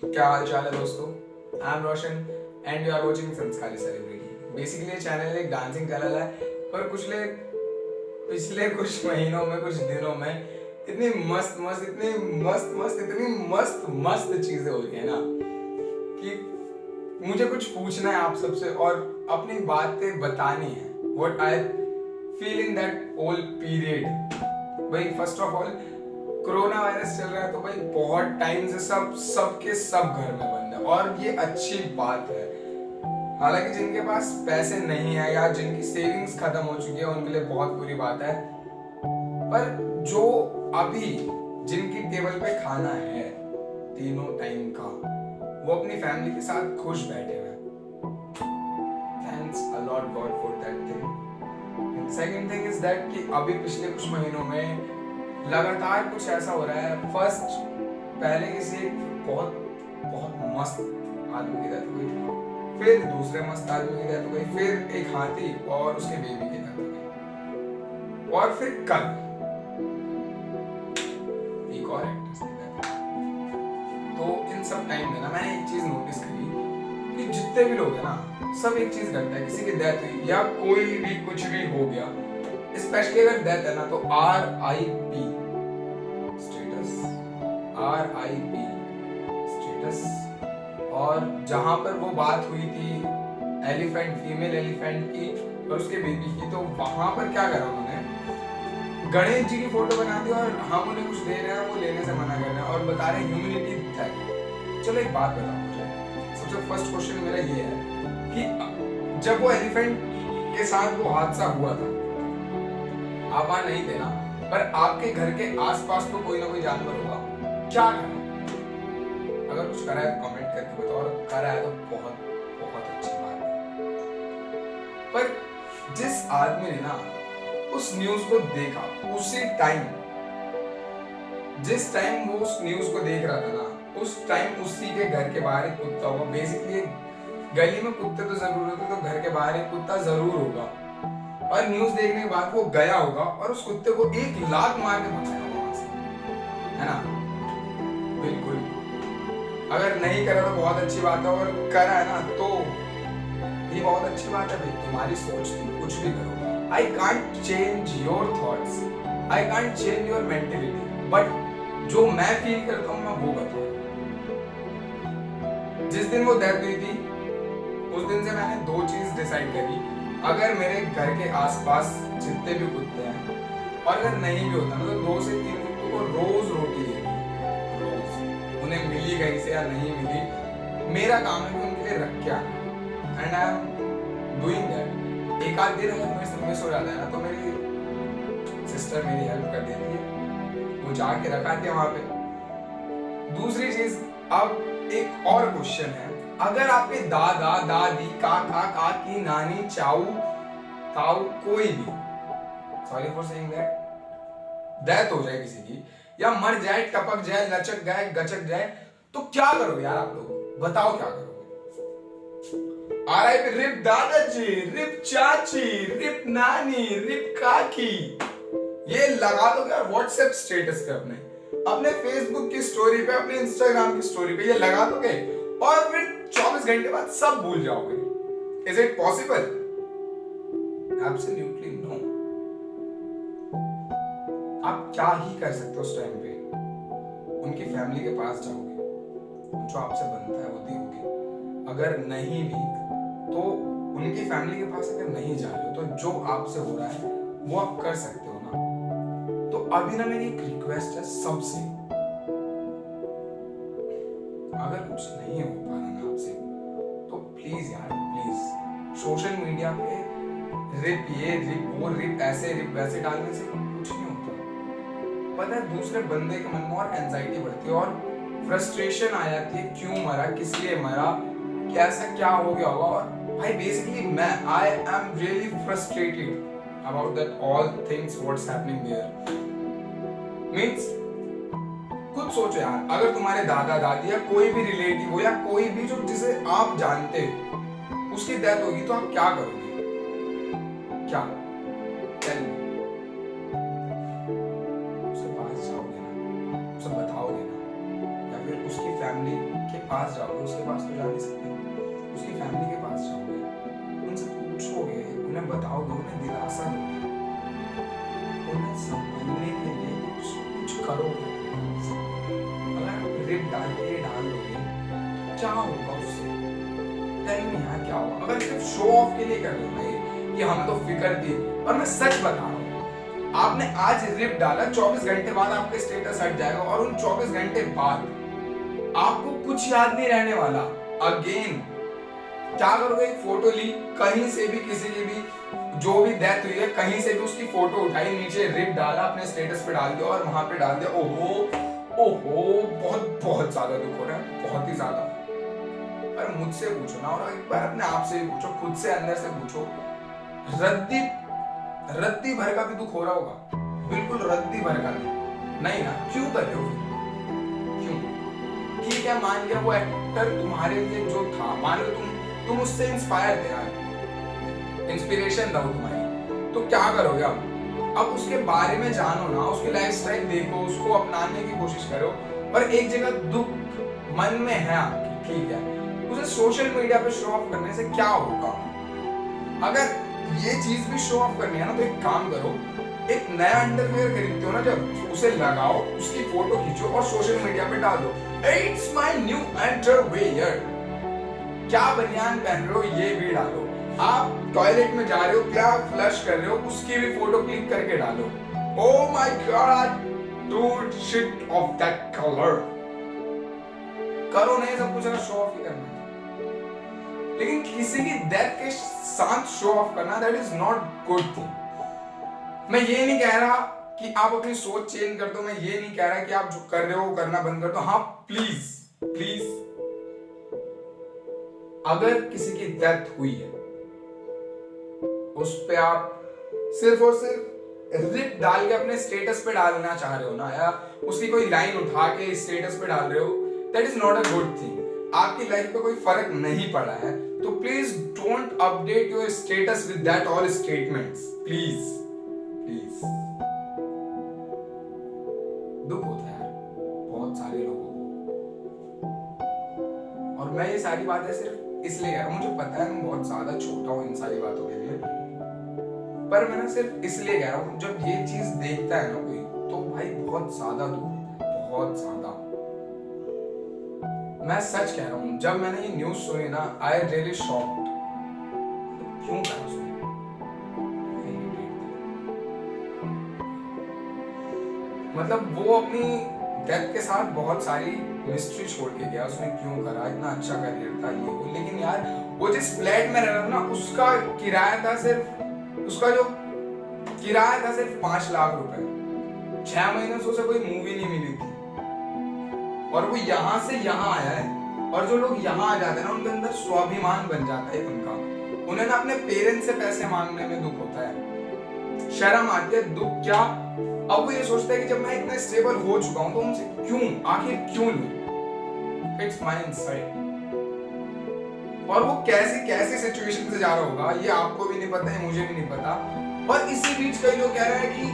तो क्या हाल चाल है दोस्तों। I am Roshan and you are watching Sanskari celebrity. Basically ये चैनल एक डांसिंग चैनल है, पर पिछले कुछ महीनों में, कुछ दिनों में इतनी मस्त मस्त चीजें हो रही है ना कि मुझे कुछ पूछना है आप सबसे और अपनी बातें बतानी है। What I feel in that whole period. भाई first of all corona virus चल रहा है, तो भाई बहुत टाइम से सबके सब घर में बंद है और ये अच्छी बात है। हालांकि जिनके पास पैसे नहीं है या जिनकी सेविंग्स खत्म हो चुकी है उनके लिए बहुत बुरी बात है, पर जो अभी जिनकी टेबल पे खाना है तीनों टाइम का, वो अपनी फैमिली के साथ खुश बैठे हुए। Thanks a lot God for that thing. Second thing is that कि अभी पिछले कुछ महीनों में लगातार कुछ ऐसा हो रहा है। फर्स्ट पहले किसी बहुत बहुत मस्त आदमी की डेथ हुई, फिर दूसरे मस्त आदमी की डेथ हो गई, फिर एक हाथी और उसके बेबी की डेथ हो गई, और फिर कल एक और एक्ट्रेस की डेथ। तो इन सब टाइम में ना मैंने एक चीज नोटिस करी कि जितने भी लोग हैं ना, सब एक चीज करते हैं। किसी की डेथ हुई या कोई भी कुछ भी हो गया, स्पेशली अगर डेथ है ना, तो RIP स्टेटस, RIP स्टेटस। और जहां पर वो बात हुई थी एलिफेंट, फीमेल एलिफेंट की और उसके बेबी की, तो वहां पर क्या करा उन्होंने, गणेश जी की फोटो बना दी और हम उन्हें कुछ दे रहे हैं, वो लेने से मना कर रहे हैं और बता रहे हैं ह्यूमिलिटी थैंक। चलो एक बात बताओ मुझे, सबसे फर्स्ट क्वेश्चन मेरा ये है कि जब वो एलिफेंट के साथ वो हादसा हुआ था, आप वहां नहीं थे ना, पर आपके घर के आसपास तो कोई ना कोई जानवर होगा, क्या करें? अगर कुछ करा है तो कमेंट करके बताओ, और करा है तो बहुत बहुत अच्छी बात है। पर जिस आदमी ने ना उस न्यूज को देखा, उसी टाइम जिस टाइम वो उस न्यूज को देख रहा था ना, उस टाइम उसी के घर के बाहर एक कुत्ता होगा। बेसिकली गली में कुत्ते तो जरूर होते, तो घर के बाहर एक कुत्ता जरूर होगा, और न्यूज देखने के बाद वो गया होगा और उस कुत्ते को 1 लात मार के भगाया होगा वहां से, है ना? बिल्कुल। अगर नहीं करा तो बहुत अच्छी बात है, और करा है ना तो ये बहुत अच्छी बात है भाई। तुम्हारी सोच, तुम कुछ भी करो। I can't change your thoughts, I can't change your mentality, but जो मैं फील करता हूँ मैं वो बताऊँ। जिस दिन वो डेथ हुई थी, उस दिन से मैंने 2 चीज डिसाइड करी। अगर मेरे घर के आसपास जितने भी कुत्ते हैं, और अगर नहीं भी होता ना, तो 2 से 3 कुत्तों को रोज रोटी देनी, रोज। उन्हें मिली कहीं से या नहीं मिली, मेरा काम है कि उनके लिए रख के आना, and I am doing that. एक आध दिन अगर मेरे से मिस हो जाता है ना, तो मेरी सिस्टर मेरी हेल्प कर देती है, वो जाके रखाती है वहां पे। दूसरी चीज, अब एक और क्वेश्चन है, अगर आपके दादा दादी काका काकी नानी चाऊ ताऊ कोई भी, sorry for saying that, death हो जाए किसी की, या मर जाए, टपक जाए, लचक जाए, गचक जाए, तो क्या करोगे यार आप लोग? बताओ क्या करोगे? RIP रिप दादाजी, रिप चाची, रिप नानी, रिप काकी, ये लगा दो यार व्हाट्सएप स्टेटस पे, अपने अपने फेसबुक की स्टोरी पे, अपने इंस्टाग्राम की स्टोरी पे, ये लगा दोगे और फिर 24 घंटे बाद सब भूल जाओगे। Is it possible? Absolutely no. आप क्या ही कर सकते हो उस टाइम पे? उनकी फैमिली के पास जाओगे, जो आपसे बनता है वो दोगे। अगर नहीं भी तो उनकी फैमिली के पास अगर नहीं जा रहे हो, तो जो आपसे हो रहा है वो आप कर सकते हो ना। तो अभी ना मेरी एक रिक्वेस्ट है सबसे, अगर कुछ नहीं हो पा रहा ना आपसे, तो प्लीज यार प्लीज, सोशल मीडिया पे रिप ये रिप वो रिप ऐसे रिप वैसे डालने से कुछ नहीं होता। पता है, दूसरे बंदे के मन में और एंजाइटी बढ़ती है और फ्रस्ट्रेशन आ जाती है, क्यों मरा, किस लिए मरा, कैसा क्या हो गया होगा। और भाई basically I am really frustrated about that all things what's happening there means। खुद सोचो यार, अगर तुम्हारे दादा दादी या कोई भी रिलेटिव हो या कोई भी जो जिसे आप जानते हो, उसकी डेथ होगी, तो आप क्या करोगे? क्या टेल मी। उसके पास जाओगे ना, उसे बताओगे ना, या फिर उसकी फैमिली के पास जाओगे, उसके पास तो जा नहीं सकते, उसकी फैमिली के पास जाओगे, उनसे पूछोगे, उन्हें बताओगे, उन्हें दिलासा दोगे, उन्हें संभालने के लिए कुछ करोगे। अगर आप रिप डाल दोगे तो क्या होगा उससे? टेल मी यार, क्या होगा? अगर सिर्फ शो ऑफ के लिए कर लो ना कि हमें तो फिक्र थी, और मैं सच बता रहा हूँ, आपने आज रिप डाला, 24 घंटे बाद आपका स्टेटस हट जाएगा, और उन 24 घंटे बाद आपको कुछ याद नहीं रहने वाला। अगेन क्या करोगे? एक फोटो ली कहीं से भी, किसी की भी जो भी डेथ हुई है कहीं से भी, उसकी फोटो उठाई, नीचे रिप डाला, अपने स्टेटस पे डाल दिया और वहां पे डाल दिया। ओहो ओहो, बहुत बहुत ज्यादा दुख हो रहा है, बहुत ही ज्यादा। पर मुझसे पूछो ना, और एक बार अपने आप से भी पूछो, खुद से अंदर से पूछो, रद्दी भर का भी दुख हो रहा होगा? बिल्कुल रद्दी भर का नहीं ना? क्यों कर रहे हो? क्यों? ठीक है, मान लिया वो एक्टर तुम्हारे लिए जो था, मान लो तुम उससे इंस्पायर थे यार, इंस्पिरेशन था वो तुम्हारी, तो क्या करोगे अब उसके बारे में जानो ना, उसकी लाइफस्टाइल देखो, उसको अपनाने की कोशिश करो। और एक जगह दुख मन में है आपकी, ठीक है, उसे सोशल मीडिया पे शो ऑफ करने से क्या होगा? अगर ये चीज भी शो ऑफ करनी है ना, तो एक काम करो, एक नया अंडरवेयर खरीदते हो ना, जब उसे लगाओ, उसकी फोटो खींचो और सोशल मीडिया पे डाल दो, इट्स माय न्यू अंडरवेयर। क्या बनियान पहन रहे हो ये भी डालो, आप टॉयलेट में जा रहे हो, क्या फ्लश कर रहे हो उसकी भी फोटो क्लिक करके डालो। Oh my God dude, shit of that colour. करो नहीं सब कुछ, अगर शो ऑफ ही करना है, लेकिन किसी की डेथ के साथ शो ऑफ करना, that is not good thing. मैं ये नहीं कह रहा कि आप अपनी सोच चेंज कर दो, मैं ये नहीं कह रहा कि आप जो कर रहे हो वो करना बंद कर दो। हाँ प्लीज प्लीज, अगर किसी की डेथ हुई है, उस पे आप सिर्फ और सिर्फ रिप डाल के अपने स्टेटस पे डालना चाह रहे हो ना, या उसकी कोई लाइन उठा के स्टेटस पे डाल रहे हो, that is not a good thing. आपकी लाइफ पे कोई फर्क नहीं पड़ा है, तो please don't update your status with that all statements, please please. दुख होता है यार बहुत सारे लोगों को, और मैं ये सारी बातें सिर्फ इसलिए कह रहा हूं, मुझे पता है मैं बहुत ज्यादा छोटा हूं इन सारी बातों के लिए, पर मैं सिर्फ इसलिए कह रहा हूं, जब ये चीज देखता है ना कोई, तो भाई बहुत ज्यादा दुख होता है, बहुत ज्यादा। मैं सच कह रहा हूं, जब मैंने ये न्यूज सुनी ना, आई रियली शॉक्ड। क्यों करा सुनी? मतलब वो अपनी डेथ के साथ बहुत सारी मिस्ट्री छोड़ के गया, उसने क्यों करा, इतना अच्छा करियर था ये वो, लेकिन यार वो जिस फ्लैट में रह रहा था ना, उसका किराया था सिर्फ, उसका जो किराया था सिर्फ 5 लाख रुपए। 6 महीने से उसे कोई मूवी नहीं मिली थी, और वो यहाँ से यहाँ आया है। और जो लोग यहाँ आ जाते हैं ना, उनके अंदर स्वाभिमान बन जाता है उनका, उन्हें ना अपने पेरेंट्स से पैसे मांगने में दुख होता है, शर्म आती है, दुख क्या। अब वो ये सोचता है कि जब मैं इतना स्टेबल हो चुका हूं, तो उनसे क्यों, आखिर क्यों लूं? It's my insight. और वो कैसी सिचुएशन से जा रहा होगा, ये आपको भी नहीं पता है, मुझे भी नहीं पता। और इसी बीच कई लोग कह रहे हैं कि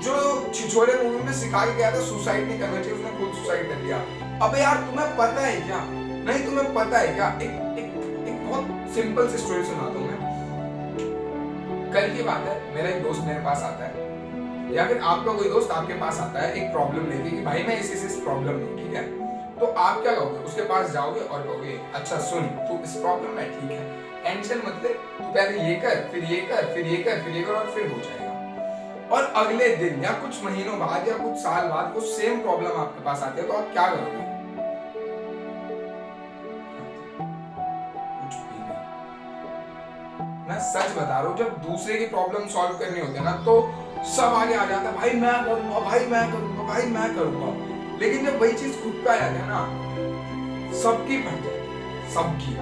जो छिछोरे मूवी में सिखा के गया था सुसाइड नहीं करना चाहिए, उसने खुद सुसाइड कर लिया। अबे यार तुम्हें पता है क्या? नहीं तुम्हें पता है क्या? एक बहुत सिंपल सी स्टोरी सुनाता हूं मैं। कल की बात है, मेरा एक दोस्त मेरे पास आता है, या फिर आपका कोई दोस्त आपके पास आता है एक प्रॉब्लम लेके कि भाई मैं इस प्रॉब्लम में, ठीक है, तो आप क्या कहोगे? उसके पास जाओगे और कहोगे अच्छा सुन तू इस प्रॉब्लम में, ठीक है, टेंशन मत ले, तू पहले ये कर, फिर ये कर, फिर ये कर, फिर ये कर, और फिर हो जाएगा। और अगले दिन या कुछ महीनों बाद या कुछ साल बाद वो सेम प्रॉब्लम आपके पास आती है, तो आप क्या करोगे? कुछ भी नहीं। मैं सच बता रहा हूँ, जब दूसरे की प्रॉब्लम सॉल्व करनी होती है ना, तो सब आगे आ जाता है, भाई मैं करूंगा, भाई मैं करूंगा, भाई मैं करूंगा। लेकिन जब वही चीज खुद का आ जाता है ना, सबकी फट जाती है, सबकी।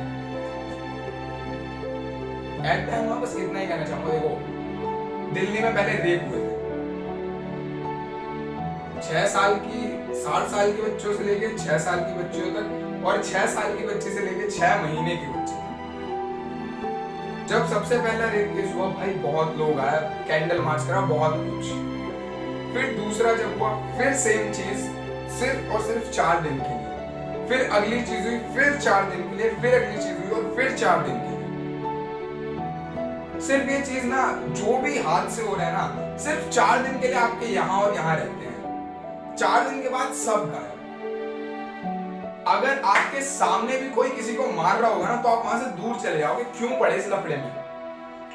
एट टाइम मैं बस इतना ही कहना चाहूंगा, देखो दिल्ली में पहले रेप हुए थे, 6 साल की 7 साल के बच्चों से लेके 6 साल की बच्चियों तक, और 6 साल की बच्ची से लेके 6 महीने की बच्ची। जब सबसे पहला रेप केस हुआ, भाई बहुत लोग आए, कैंडल मार्च करा, बहुत कुछ। फिर दूसरा जब हुआ, फिर सेम चीज, सिर्फ और सिर्फ 4 दिन के लिए। फिर अगली चीज हुई, फिर 4 दिन के लिए, फिर अगली चीज हुई और फिर 4 दिन के लिए। सिर्फ ये चीज ना, जो भी हादसे हो रहे हैं ना, सिर्फ 4 दिन के लिए आपके यहाँ और यहाँ रहते हैं। 4 दिन के बाद सब गायब। अगर आपके सामने भी कोई किसी को मार रहा होगा ना, तो आप वहां से दूर चले जाओगे, क्यों पड़े इस लफड़े में।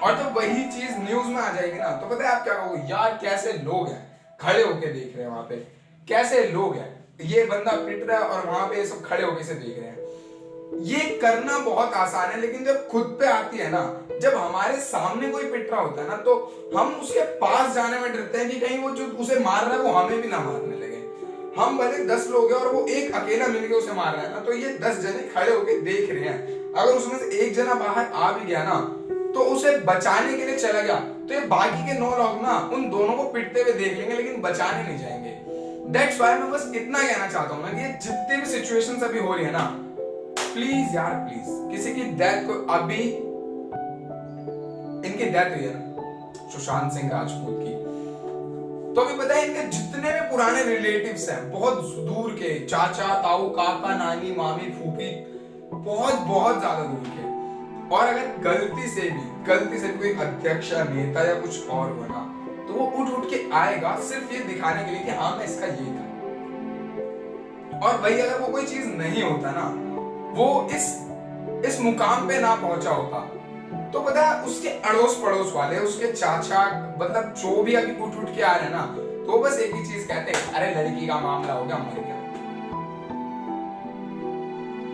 और जब वही चीज न्यूज में आ जाएगी ना, तो पता है आप क्या कहोगे, यार कैसे लोग हैं खड़े होके देख रहे हैं वहां पे, कैसे लोग हैं, ये बंदा पिट रहा है और वहां पे सब खड़े होके से देख रहे हैं। ये करना बहुत आसान है, लेकिन जब खुद पे आती है ना, जब हमारे सामने कोई पिट रहा होता है ना, तो हम उसके पास जाने में डरते हैं कि कहीं वो जो उसे मार रहा है वो हमें भी ना मारने लगे। हम भले 10 लोग हैं और वो एक अकेला मिलके उसे मार रहा है ना, तो ये 10 जने खड़े होके देख रहे हैं। अगर उसमें से एक जना बाहर आ भी गया ना, तो उसे बचाने के लिए चला गया, तो ये बाकी के 9 लोग ना उन दोनों को पिटते हुए देख लेंगे, लेकिन बचाने नहीं जाएंगे। दैट्स व्हाई मैं बस इतना कहना चाहता हूँ ना कि ये जितने भी सिचुएशंस अभी हो रही है ना, प्लीज यार प्लीज, किसी की डेथ को, अभी इनकी डेथ हुई है ना सुशांत सिंह राजपूत की, तो अभी पता है इनके जितने भी पुराने रिलेटिव्स हैं, बहुत दूर के, चाचा ताऊ काका नानी मामी फूफी, बहुत बहुत ज्यादा दूर के, और अगर गलती से भी कोई अध्यक्ष या नेता या कुछ और बना, तो वो उठ के आएगा सिर्फ ये दिखाने के लिए कि हाँ मैं इसका ये था। और वही अगर वो कोई चीज नहीं होता ना, वो इस मुकाम पे ना पहुंचा होता, तो पता है उसके अड़ोस पड़ोस वाले, उसके चाचा, मतलब जो भी अभी उठ के आ रहे हैं ना, तो बस एक ही चीज कहते हैं, अरे लड़की का मामला हो गया, मर गया।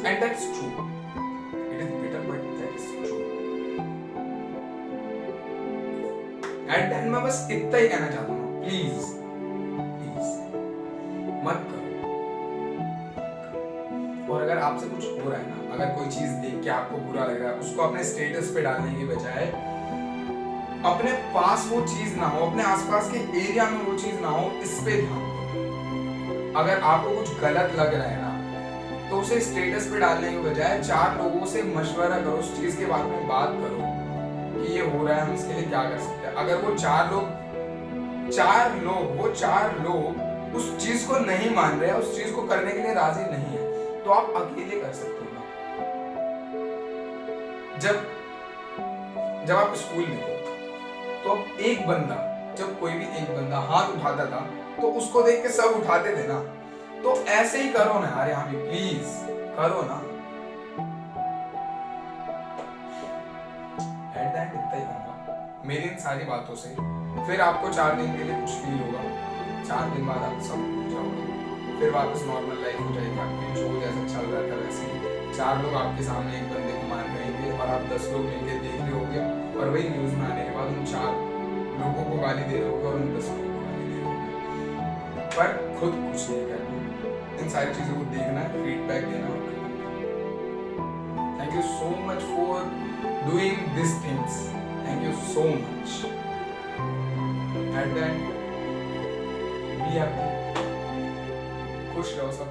And that's true, it is bitter but that is true. At the end मैं बस इतना ही कहना चाहता हूँ, प्लीज प्लीज मत करो। और अगर आपसे कुछ हो रहा है ना, अगर कोई चीज देख के आपको बुरा लग रहा है, उसको अपने स्टेटस पे डालने के बजाय अपने पास वो चीज ना हो, अपने आसपास के एरिया में वो चीज ना हो, इस पे ध्यान दो। अगर आपको कुछ गलत लग रहा है ना, तो उसे स्टेटस पे डालने के बजाय 4 लोगों से मशवरा करो, उस चीज के बारे में बात करो कि ये हो रहा है, हम इसके लिए क्या कर सकते हैं। अगर वो 4 लोग उस चीज को नहीं मान रहे, उस चीज को करने के लिए राजी नहीं है, तो आप अकेले कर सकते हो ना। जब आप स्कूल में थे, तो जब कोई भी एक बंदा हाथ उठाता था, तो उसको देख के सब उठाते थे ना, तो ऐसे ही करो ना यार, यहाँ भी प्लीज करो ना। एट द एंड इतना ही कहूंगा मेरी इन सारी बातों से। फिर आपको 4 दिन के लिए कुछ फील होगा, 4 दिन बाद आप सब भूल जाओगे, फिर वापस नॉर्मल लाइफ हो जाएगी आपकी, जो जैसा चल रहा था वैसे ही। 4 लोग आपके सामने एक बंदे को मार रहे होंगे और आप 10 लोग मिलकर देख रहे होंगे, और वही न्यूज में आने के बाद उन 4 लोगों को गाली दे रहे होंगे और उन 10 लोगों को गाली दे रहे होंगे, पर खुद कुछ नहीं करना। इन सारी चीजों को देखना है, फीडबैक देना है। Thank you so much for doing this things, thank you so much. At the end be happy, खुश रहो सब।